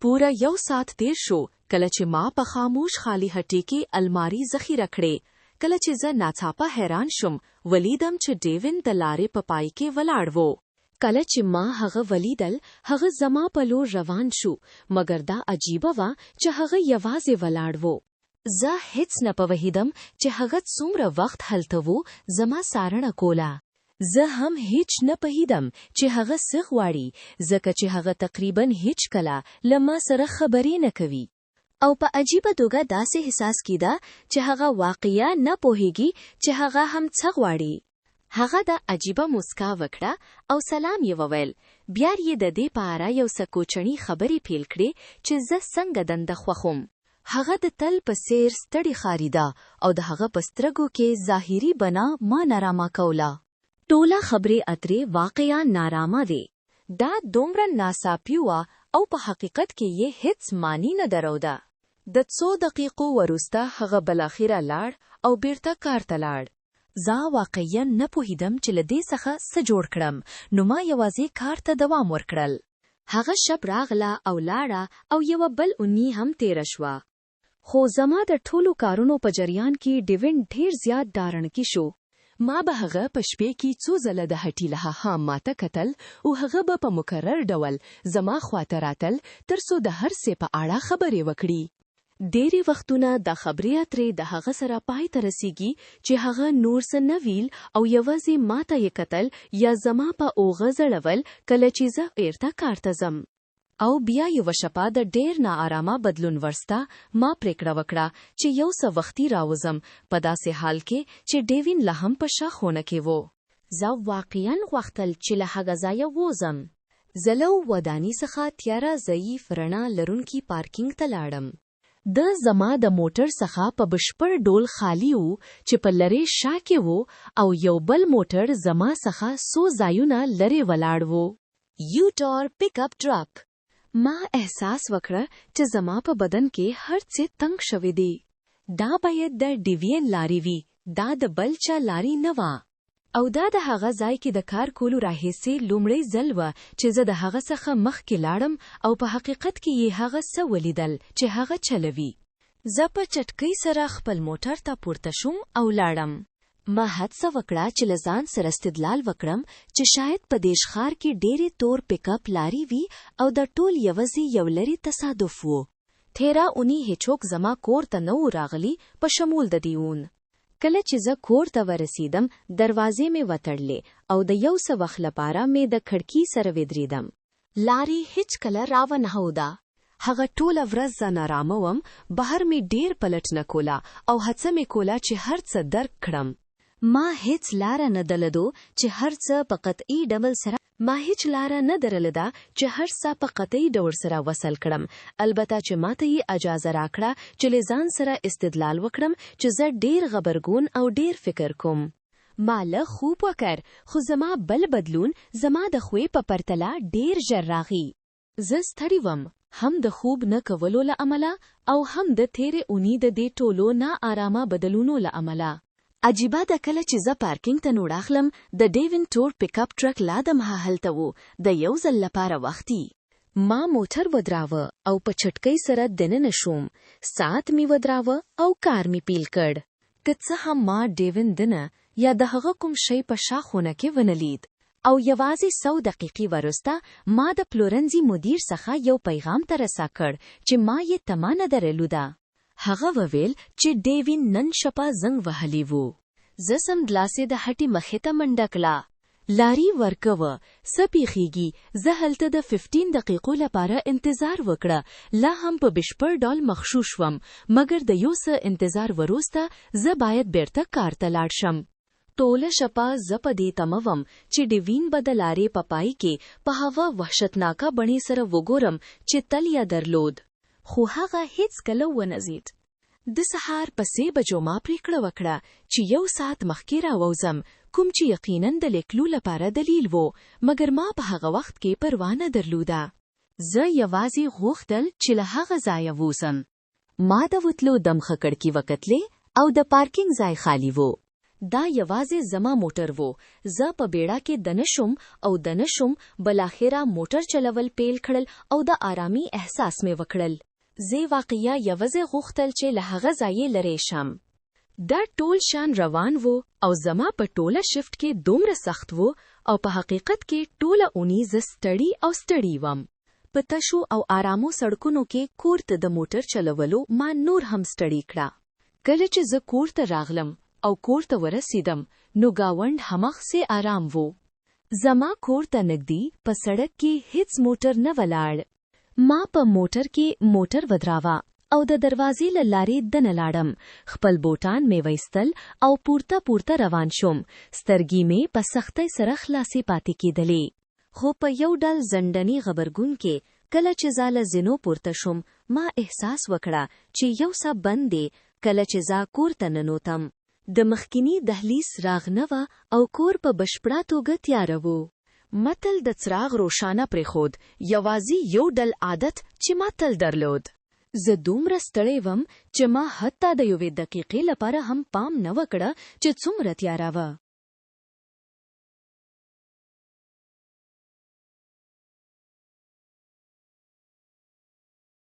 پوره 1 ساعت تیر شو کله چې ما په خاموش خالی هټۍ کې الماري ذخیره کړې. کله چې زه ناڅاپه حیران شم ولیدم چې ډیوین د لارې په پای کې ولاړ و. کله چې ما هغه ولیدل هغه زما په لور روان شو مګر دا عجیبه وه چې هغه یوازې ولاړ و. زه هیڅ نه پوهیدم چې هغه څومره وخت هلته و زما څارنه کوله. زه هم هیڅ نه پوهیدم چې هغه څه غواړي ځکه چې هغه تقریبا هیڅ کله له ما سره خبرې نه کوي او په عجیبه توګه داسې احساس کیده چې هغه واقعیا نه پوهیږي چې هغه هم څه غواړي. هغه د عجیبه مسکا وکړه او سلام یې وویل. بیا یې د دې په اړه یو څه کوچني خبرې پیل کړې چې زه څنګه دنده خوښوم. هغه د تل په څیر ستړې ښکارېده او د هغه په سترګو کې ظاهري بڼه ما نارامه کوله. ټوله خبرې اترې واقعا نارامه وې. دا دومره ناڅاپي وه او په حقیقت کې یې هیڅ معنی نه درلوده. د څو دقیقو وروسته هغه بالاخره لاړ او بیرته کار ته لاړ. زه واقعا نه پوهیدم چې له دې څخه څه جوړ کړم نو ما یوازې کار ته دوام ورکړل. هغه شب راغله او لاړه او یوه بل اونۍ هم تیره شوه. خو زما د ټولو کارونو په جریان کې ډیوین ډیر زیات ډارنکی شو. ما به هغه په شپې کې څو ځله د هټۍ له ها ماته کتل او هغه به په مکرر ډول زما خواته راتل تر څو د هر څه په اړه خبرې وکړي. ډېری وختونه د خبرې اترې د هغه سره پای ته رسیږي چې هغه نور څه نه ویل او یوازې ماته یې کتل یا زما په اوغه زړول کله چې زه بیرته کار ته ځم. او بیا یوه شپه د ډیر ناارامه بدلون ورسته ما پریکړه وکړه چې یو څه وختي راوځم په داسې حال کې چې ډیوین لا هم په شا خونه کې و. زه واقعا غوښتل چې له هغه ځایه ووځم. زه له ودانۍ څخه تیاره ضعیف رڼا لرونکي پارکینګ ته لاړم. د زما د موټر څخه په بشپړ ډول خالی و چې په لرې شا کې و او یو بل موټر زما څخه څو ځایونه لرې ولاړ و. یوټار پک اپ ډراپ. ما احساس وکړه چې زما په بدن کې هر څه تنګ شوی دی. دا باید د ډیوین لارې وي. دا د بل چا لارې نه وه. او دا د هغه ځای کې د کار کولو راهیسې لومړی ځل وه چې زه د هغه څخه مخکې لاړم او په حقیقت کې یې هغه څه ولیدل چې هغه چلوي. زه په چټکۍ سره خپل موټر ته پورته شوم او لاړم. ما هڅه وکړه چې له ځان سره استدلال وکړم چې شاید په دې ښار کې ډېرې تور پک اپ لارې وي او د ټول یوازې یو لرې تصادف و. تیره اونۍ هیڅوک زما کور ته نه و راغلی په شمول د دیون. کله چې زه کور ته ورسیدم دروازې مې وتړلې او د یو څه وخت لپاره مې د کړکۍ سره ودرېدم. لارې هیڅ کله راونه هوده. هغه ټوله ورځ زه نارامه وم. بهر مې ډېر پلټ نه کوله او هڅه مې کوله چې هر څه درک کړم. ما هیڅ لاره نه درلوده چې هر څه په قطعي ډول سره وصل کړم. البته چې ماته یې اجازه راکړه چې له ځان سره استدلال وکړم چې زه ډیر غبرګون او ډیر فکر کوم. ما له خوب وکړ خو زما بل بدلون زما د خوی په پرتله ډیر ژر راغی. زه ستړی وم هم د خوب نه کولو له امله او هم د تیرې اونۍ د دې ټولو ناارامه بدلونو له امله. عجیبه ده کله چې زه پارکینګ ته نور اخلم د ډیوین تور پک اپ ټرک لا د هلته و د یو ځل لپاره وختي. ما موټر ودراوه او په چټکۍ سره دننه شوم. ساعت می ودراوه او کار می پیل کړ. که څه هم ما ډیوین دنه یا د هغه کوم شی په شا خونه کې ونه لید او یوازې 100 دقیقې وروسته ما د پلورنځي مدیر څخه یو پیغام ترلاسه کړ چې ما یې تمه نه درلوده. هغه وویل چې ډیوین نن شپه زنګ وهلی وو. زه سمدلاسې د هټۍ مخې ته منډه کړه. لاري ورکوه څه پیښیږي. زه هلته د 15 دقیقو لپاره انتظار وکړه. لا هم په بشپړ ډول مغشوش وم مګر د یو څه انتظار وروسته زه باید بیرته کار ته لاړ شم. ټوله شپه زه په دې تمه وم چې ډیوین به د لارې په پای کې په هغه وحشتناکه بڼې سره وګورم چې تل یې درلود. خو هغه هیڅ کله ونه زید. د سهار په 3 بجو ما پریکړه وکړه چې 1 ساعت مخکې راووځم کوم چې یقیناً د لیکلو لپاره دلیل وو مګر ما په هغه وخت کې پروا نه درلوده. زه یوازې غوښتل چې له هغه ځایه ووځم. ما د وتلو دمخه کړکۍ وکتلې او د پارکینګ ځای خالی وو. دا یوازې زما موټر وو. زه په بیړه کې دننه شوم او دننه شوم. بلاخره موټر چلول پیل کړل او د آرامي احساس مې وکړل. زه واقعیا یوازې غوښتل چې له هغه ځایه لرې شم. دا ټول شان روان وو او زما په ټوله شفت کې دومره سخت وو او په حقیقت کې ټوله اونۍ زه ستړی او ستړی وم. په تشو او آرامو سړکونو کې کور ته د موټر چلولو ما نور هم ستړی کړه. کله چې زه کور ته راغلم او کور ته ورسیدم نو گاوند هماغسې آرام وو. زما کور ته نږدې په سړک کې هیڅ موټر نه ولاړ. ما په موټر کې موټر ودراوه او د دروازې له لارې دننه لاړم. خپل بوټان مې وایستل او پورته روان شوم. سترګې مې په سختۍ سره خلاصې پاتې کېدلې. خو په یو ډول زندني غبرګون کې کله چې زه له زینو پورته شوم ما احساس وکړه چې یو څه بند دی. کله چې زه کور ته ننوتم د مخکینی دهلیز څراغ نه وه او کور په بشپړه توګه تیاره و. متل د څراغ روښانه پرېښود یوازې یو ډول عادت چې ما تل درلود. زه دومره ستړی وم چې ما حتی د یوې دقیقې لپاره هم پام نه وکړه چې څومره تیاره وه.